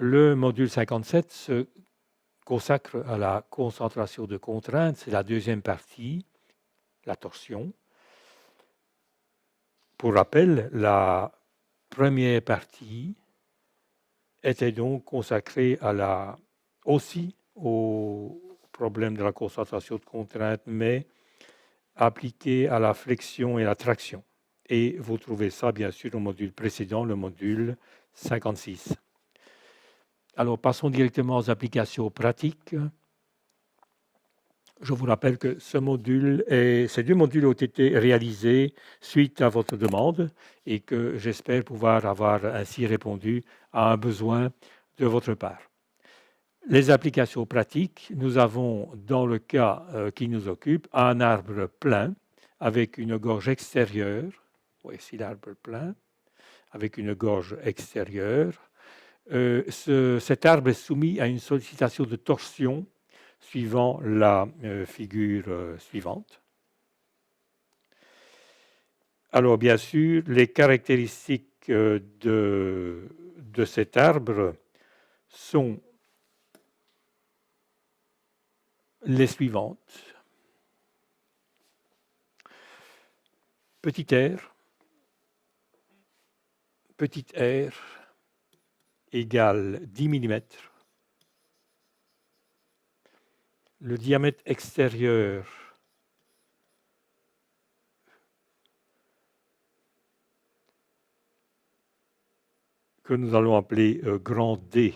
le module 57 se consacre à la concentration de contraintes. C'est la deuxième partie, la torsion. Pour rappel, la première partie était donc consacrée aussi au problème de la concentration de contraintes, mais appliquée à la flexion et la traction. Et vous trouvez ça, bien sûr, au module précédent, le module 56. Alors, passons directement aux applications pratiques. Je vous rappelle que ces deux modules ont été réalisés suite à votre demande et que j'espère pouvoir avoir ainsi répondu à un besoin de votre part. Les applications pratiques, nous avons, dans le cas qui nous occupe, un arbre plein avec une gorge extérieure. Voici l'arbre plein avec une gorge extérieure. Cet arbre est soumis à une sollicitation de torsion suivant la figure suivante. Alors, bien sûr, les caractéristiques de cet arbre sont les suivantes. Petit r égale 10 mm. Le diamètre extérieur que nous allons appeler grand D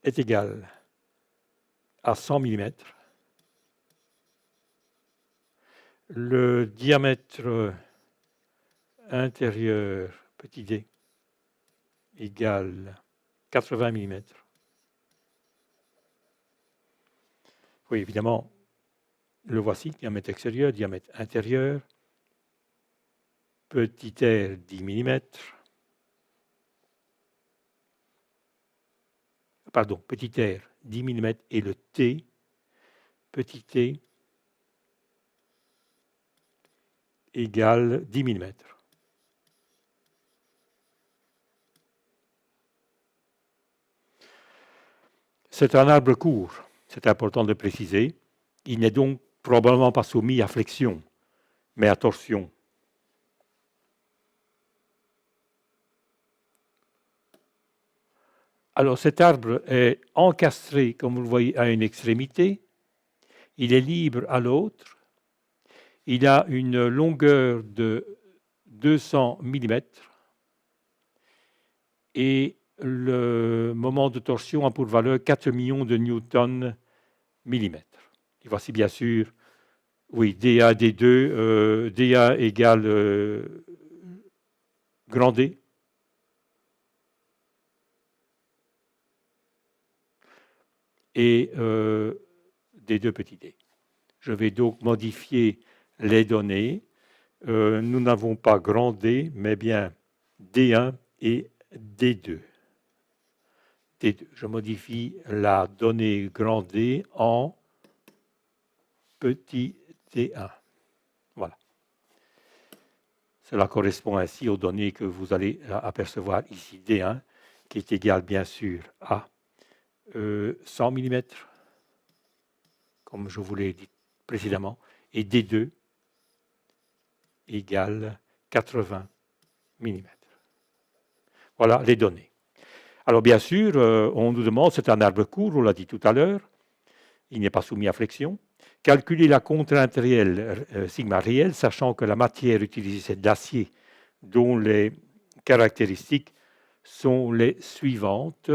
est égal à 100 mm. Le diamètre intérieur, petit d, égale 80 mm. Oui, évidemment, le voici, diamètre extérieur, diamètre intérieur, petit r 10 mm. Pardon, petit r 10 mm et le t, petit t égale 10 mm. C'est un arbre court, c'est important de préciser. Il n'est donc probablement pas soumis à flexion, mais à torsion. Alors cet arbre est encastré, comme vous le voyez, à une extrémité. Il est libre à l'autre. Il a une longueur de 200 mm et le moment de torsion a pour valeur 4 millions de newtons millimètres. Et voici bien sûr, oui, dA, D2, dA égale grand D. Et D2 petit d. Je vais donc modifier les données. Nous n'avons pas grand D, mais bien D1 et D2. D2. Je modifie la donnée grand D en petit d1. Voilà. Cela correspond ainsi aux données que vous allez apercevoir ici. D1, qui est égal bien sûr à 100 mm, comme je vous l'ai dit précédemment, et D2 égale 80 mm. Voilà les données. Alors bien sûr, on nous demande, c'est un arbre court, on l'a dit tout à l'heure, il n'est pas soumis à flexion. Calculer la contrainte réelle, sigma réelle, sachant que la matière utilisée, c'est de l'acier, dont les caractéristiques sont les suivantes.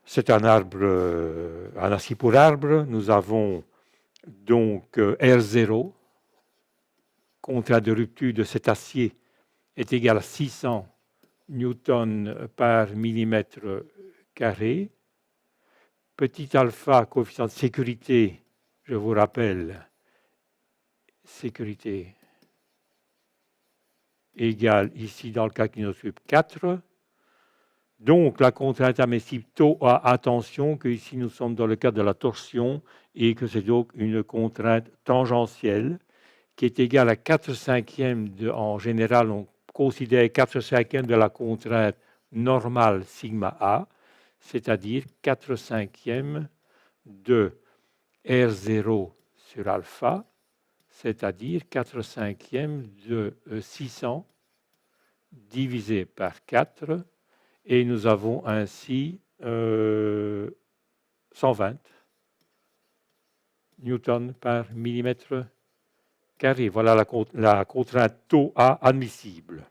C'est un arbre, un acier pour arbre. Nous avons donc R0, contrainte de rupture de cet acier, est égal à 600 newtons par millimètre carré. Petit alpha, coefficient de sécurité, je vous rappelle, sécurité égale ici dans le cas qui nous occupe 4. Donc la contrainte admissible taux a attention que ici nous sommes dans le cas de la torsion et que c'est donc une contrainte tangentielle qui est égale à 4/5. En général, on considère 4/5 de la contrainte normale sigma A, c'est-à-dire 4/5 de R0 sur alpha, c'est-à-dire 4/5 de 600 divisé par 4, et nous avons ainsi 120 newtons par millimètre carré. Voilà la contrainte taux A admissible.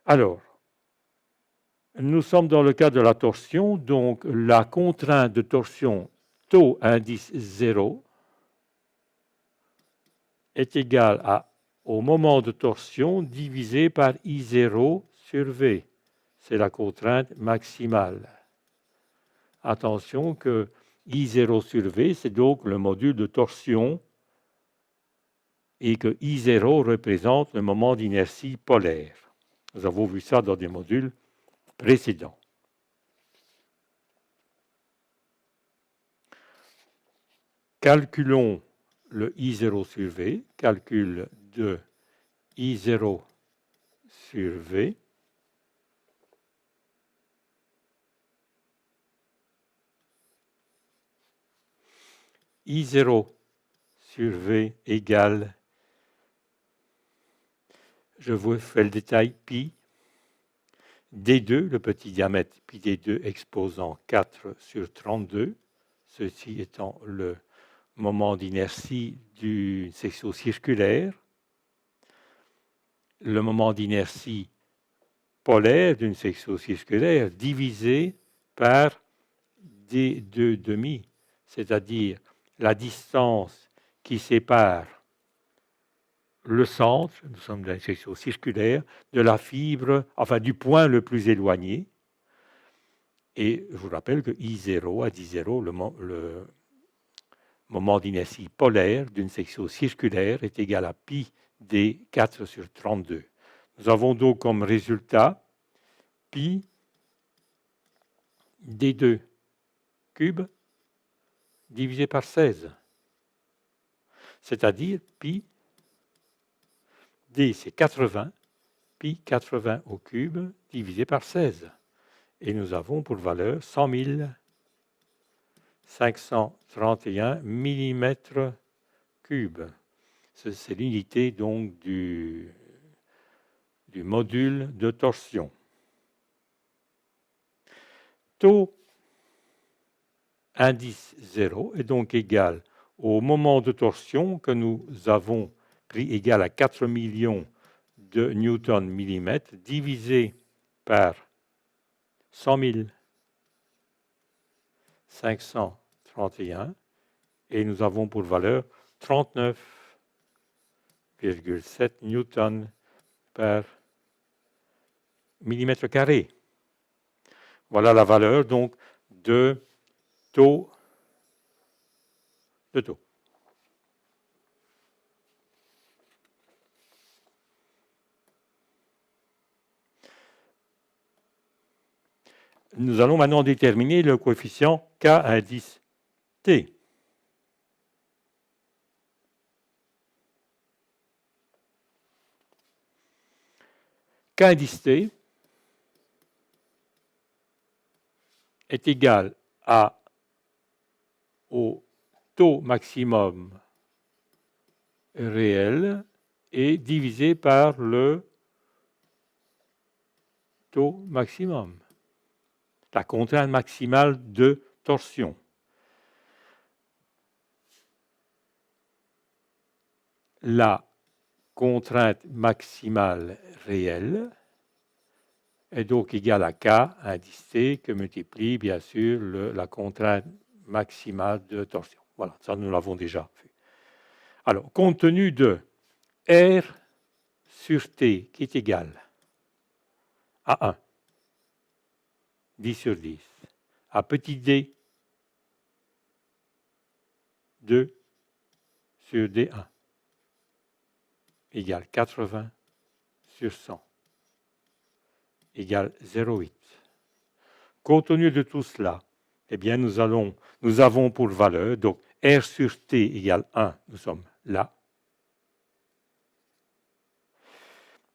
Alors, nous sommes dans le cas de la torsion, donc la contrainte de torsion taux indice 0 est égale au moment de torsion divisé par I0 sur V. C'est la contrainte maximale. Attention que I0 sur V, c'est donc le module de torsion et que I0 représente le moment d'inertie polaire. Nous avons vu ça dans des modules précédents. Calculons le I0 sur V, calcul de I0 sur V. I0 sur V égale, je vous fais le détail, pi D2, le petit diamètre pi D2 exposant 4 sur 32, ceci étant le moment d'inertie d'une section circulaire, le moment d'inertie polaire d'une section circulaire divisé par D2 demi, c'est-à-dire la distance qui sépare le centre, nous sommes dans une section circulaire, de la fibre, enfin du point le plus éloigné. Et je vous rappelle que I0 à 10,0, le moment d'inertie polaire d'une section circulaire est égal à pi d 4 sur 32. Nous avons donc comme résultat pi d2 cube divisé par 16. C'est-à-dire pi d c'est 80, pi 80 au cube divisé par 16. Et nous avons pour valeur 100 531 mm3. C'est l'unité donc du module de torsion. Taux indice 0 est donc égal au moment de torsion que nous avons pris égal à 4 millions de newtons millimètres divisé par 100 531 et nous avons pour valeur 39,7 newtons par millimètre carré. Voilà la valeur donc de taux. Nous allons maintenant déterminer le coefficient K indice T. K indice T est égal au taux maximum réel et divisé par le taux maximum, la contrainte maximale de torsion. La contrainte maximale réelle est donc égale à K indice T que multiplie bien sûr la contrainte maximale de torsion. Voilà, ça nous l'avons déjà vu. Alors, compte tenu de R sur T qui est égal à 1, 10 sur 10, à petit d, 2 sur d1, égale 80 sur 100, égale 0,8. Compte tenu de tout cela, eh bien, nous avons pour valeur, donc R sur T égale 1, nous sommes là.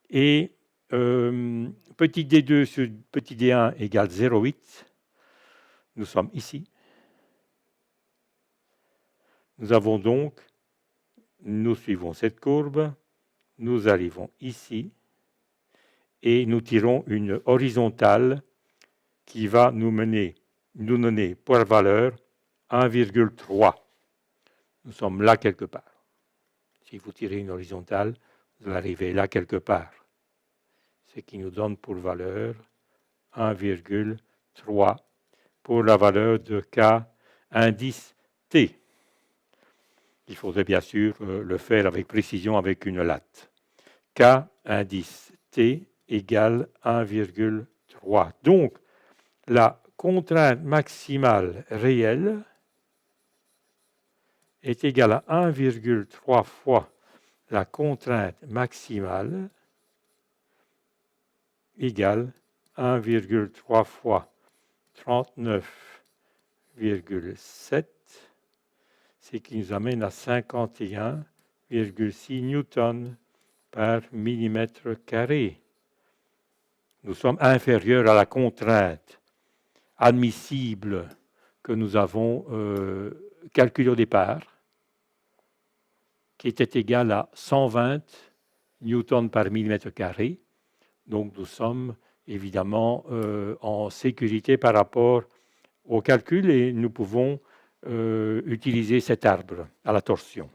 Et petit d2 sur petit d1 égale 0,8. Nous sommes ici. Nous avons donc, nous suivons cette courbe, nous arrivons ici et nous tirons une horizontale qui va nous donner pour valeur 1,3. Nous sommes là quelque part. Si vous tirez une horizontale, vous arrivez là quelque part. Ce qui nous donne pour valeur 1,3 pour la valeur de K indice T. Il faudrait bien sûr le faire avec précision avec une latte. K indice T égale 1,3. Donc, la contrainte maximale réelle est égale à 1,3 fois la contrainte maximale égale 1,3 fois 39,7, ce qui nous amène à 51,6 newtons par millimètre carré. Nous sommes inférieurs à la contrainte admissible que nous avons calculée au départ, qui était égale à 120 newtons par millimètre carré. Donc nous sommes évidemment en sécurité par rapport au calcul et nous pouvons utiliser cet arbre à la torsion.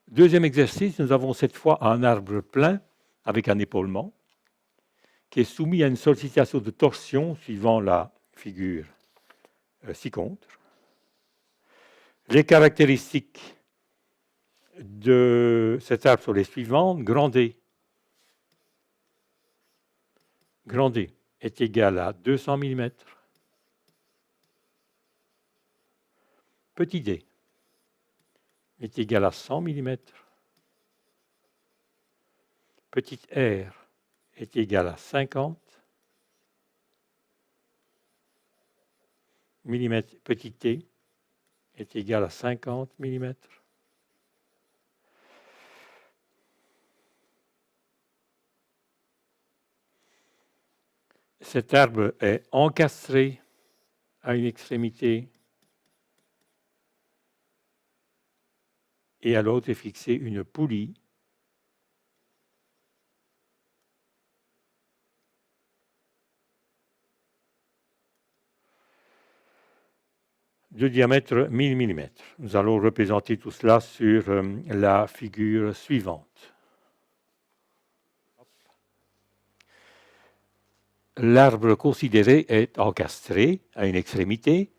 Deuxième exercice, nous avons cette fois un arbre plein avec un épaulement qui est soumis à une sollicitation de torsion suivant la figure ci-contre. Les caractéristiques de cet arbre sont les suivantes. Grand D. Grand D est égal à 200 mm. Petit d est égal à 100 mm. Petit r est égal à 50 mm. Petit t est égal à 50 mm. Cet arbre est encastré à une extrémité et à l'autre est fixée une poulie de diamètre 1000 mm. Nous allons représenter tout cela sur la figure suivante. L'arbre considéré est encastré à une extrémité.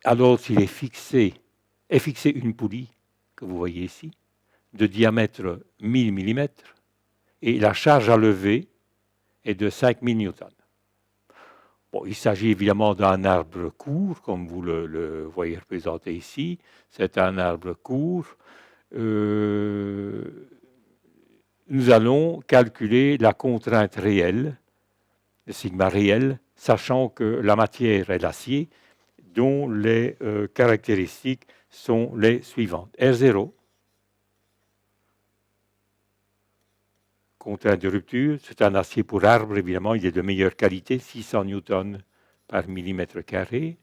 Alors, s'il est fixé une poulie, que vous voyez ici, de diamètre 1000 mm, et la charge à lever est de 5000 newtons. Bon, il s'agit évidemment d'un arbre court, comme vous le voyez représenté ici. C'est un arbre court. Nous allons calculer la contrainte réelle, le sigma réel, sachant que la matière est l'acier, dont les caractéristiques sont les suivantes. R0, contrainte de rupture, c'est un acier pour arbre, évidemment, il est de meilleure qualité, 600 newtons par millimètre carré.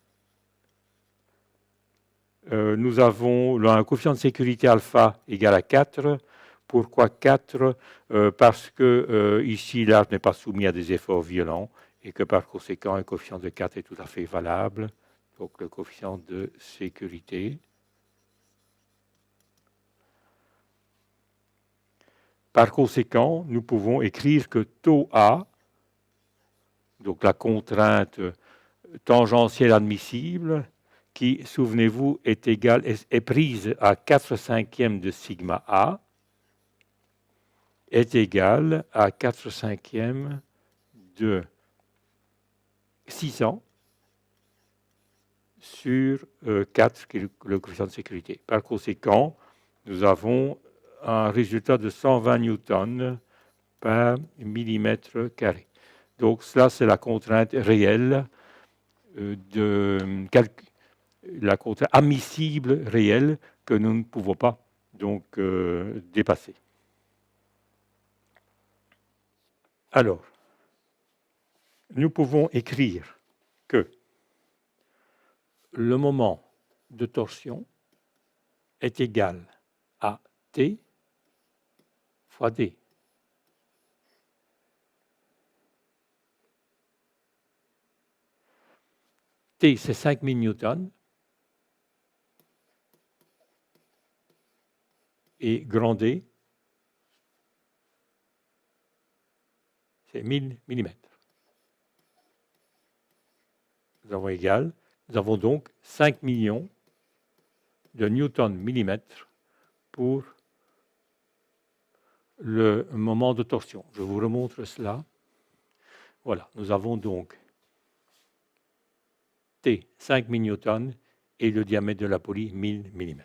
Nous avons un coefficient de sécurité alpha égal à 4. Pourquoi 4 ? Parce que ici, l'arbre n'est pas soumis à des efforts violents et que par conséquent, un coefficient de 4 est tout à fait valable. Donc le coefficient de sécurité. Par conséquent, nous pouvons écrire que taux A, donc la contrainte tangentielle admissible, qui, souvenez-vous, est prise à 4/5 de sigma A, est égale à 4/5 de 600 sur 4, qui est le coefficient de sécurité. Par conséquent, nous avons un résultat de 120 newtons par millimètre carré. Donc, cela, c'est la contrainte réelle la contrainte admissible réelle que nous ne pouvons pas donc dépasser. Alors, nous pouvons écrire que le moment de torsion est égal à T fois D. T, c'est 5000 newtons. Et grand D, c'est 1000 mm. Nous avons égal, nous avons donc 5 millions de newtons millimètres pour le moment de torsion. Je vous remontre cela. Voilà, nous avons donc T, 5000 newtons, et le diamètre de la poulie, 1000 mm.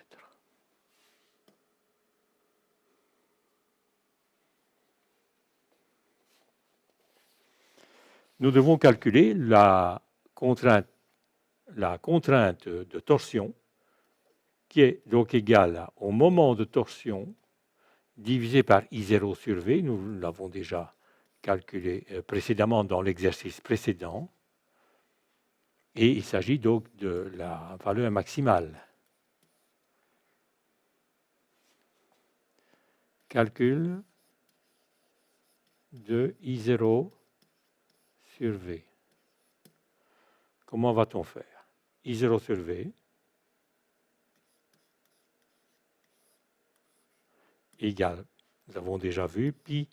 Nous devons calculer la contrainte de torsion qui est donc égale au moment de torsion divisé par I0 sur V. Nous l'avons déjà calculé précédemment dans l'exercice précédent. Et il s'agit donc de la valeur maximale. Calcul de I0 sur V. Comment va-t-on faire? I0 sur V égale, nous avons déjà vu, pi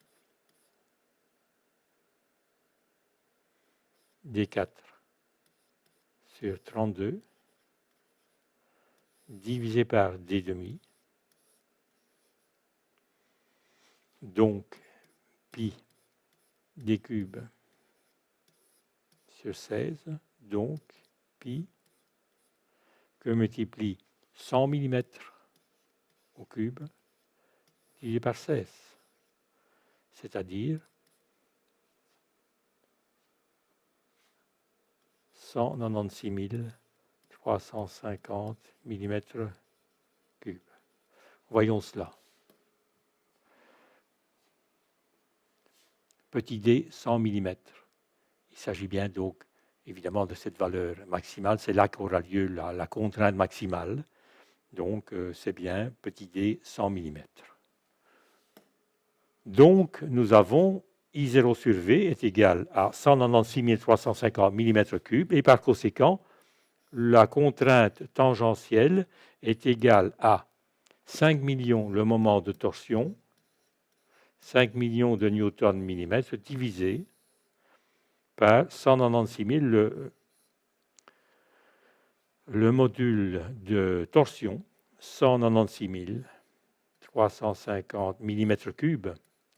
D4 sur 32 divisé par D demi. Donc, pi D cube sur 16, donc pi que multiplie 100 mm au cube divisé par 16, c'est-à-dire 196 350 mm3. Voyons cela. Petit d, 100 mm. Il s'agit bien donc évidemment de cette valeur maximale. C'est là qu'aura lieu la contrainte maximale. Donc c'est bien petit d, 100 mm. Donc nous avons I0 sur V est égal à 196 350 mm3 et par conséquent, la contrainte tangentielle est égale à 5 millions le moment de torsion, 5 millions de newtons millimètres divisé par 196 000 le module de torsion, 196 350 mm3,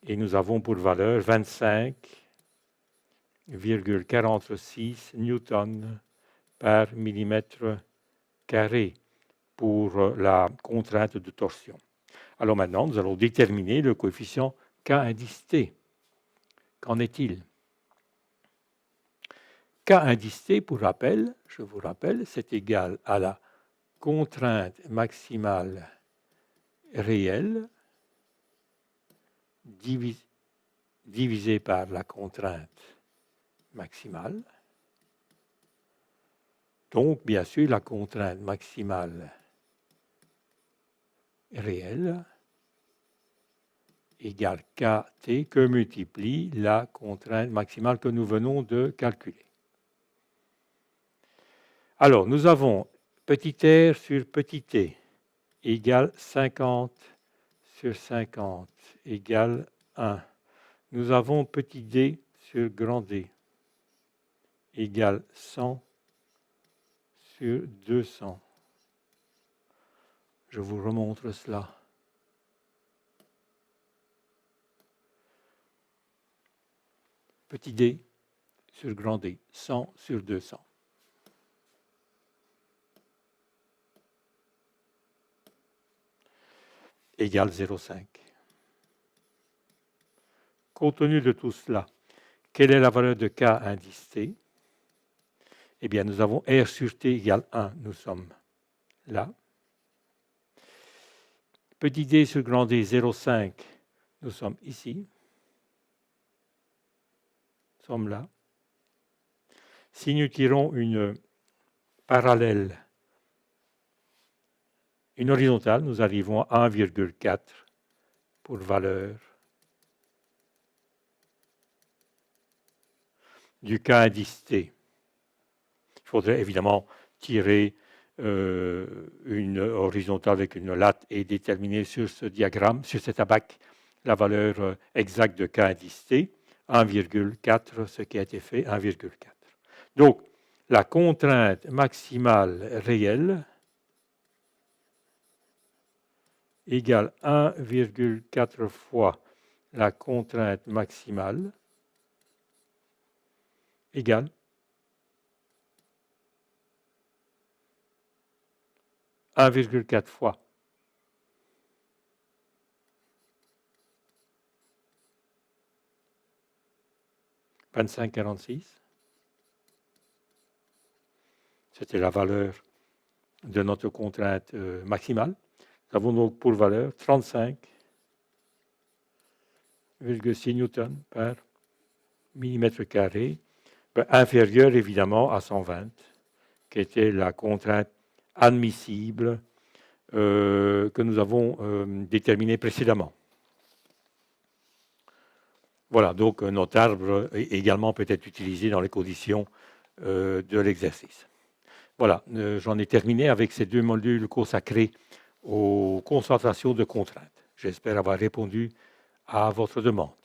et nous avons pour valeur 25,46 newtons par millimètre carré pour la contrainte de torsion. Alors maintenant, nous allons déterminer le coefficient K indice T. Qu'en est-il? K indice T, pour rappel, je vous rappelle, c'est égal à la contrainte maximale réelle divisée par la contrainte maximale. Donc, bien sûr, la contrainte maximale réelle égale Kt que multiplie la contrainte maximale que nous venons de calculer. Alors, nous avons petit r sur petit t égale 50 sur 50 égale 1. Nous avons petit d sur grand D égale 100 sur 200. Je vous remontre cela. Petit d sur grand D, 100 sur 200. Égale 0,5. Compte tenu de tout cela, quelle est la valeur de K indice T? eh bien, nous avons R sur T égale 1, nous sommes là. Petit d sur grand D, 0,5, nous sommes ici. Nous sommes là. Si nous tirons une parallèle, une horizontale, nous arrivons à 1,4 pour valeur du K-indice T. Il faudrait évidemment tirer une horizontale avec une latte et déterminer sur ce diagramme, sur cet abac, la valeur exacte de K-indice T, 1,4, ce qui a été fait, 1,4. Donc, la contrainte maximale réelle égale 1,4 fois la contrainte maximale égale 1,4 fois 25,46. C'était la valeur de notre contrainte maximale. Nous avons donc pour valeur 35,6 newtons par millimètre carré, inférieur évidemment à 120, qui était la contrainte admissible que nous avons déterminée précédemment. Voilà, donc notre arbre également peut être utilisé dans les conditions de l'exercice. Voilà, j'en ai terminé avec ces deux modules consacrés aux concentrations de contraintes. J'espère avoir répondu à votre demande.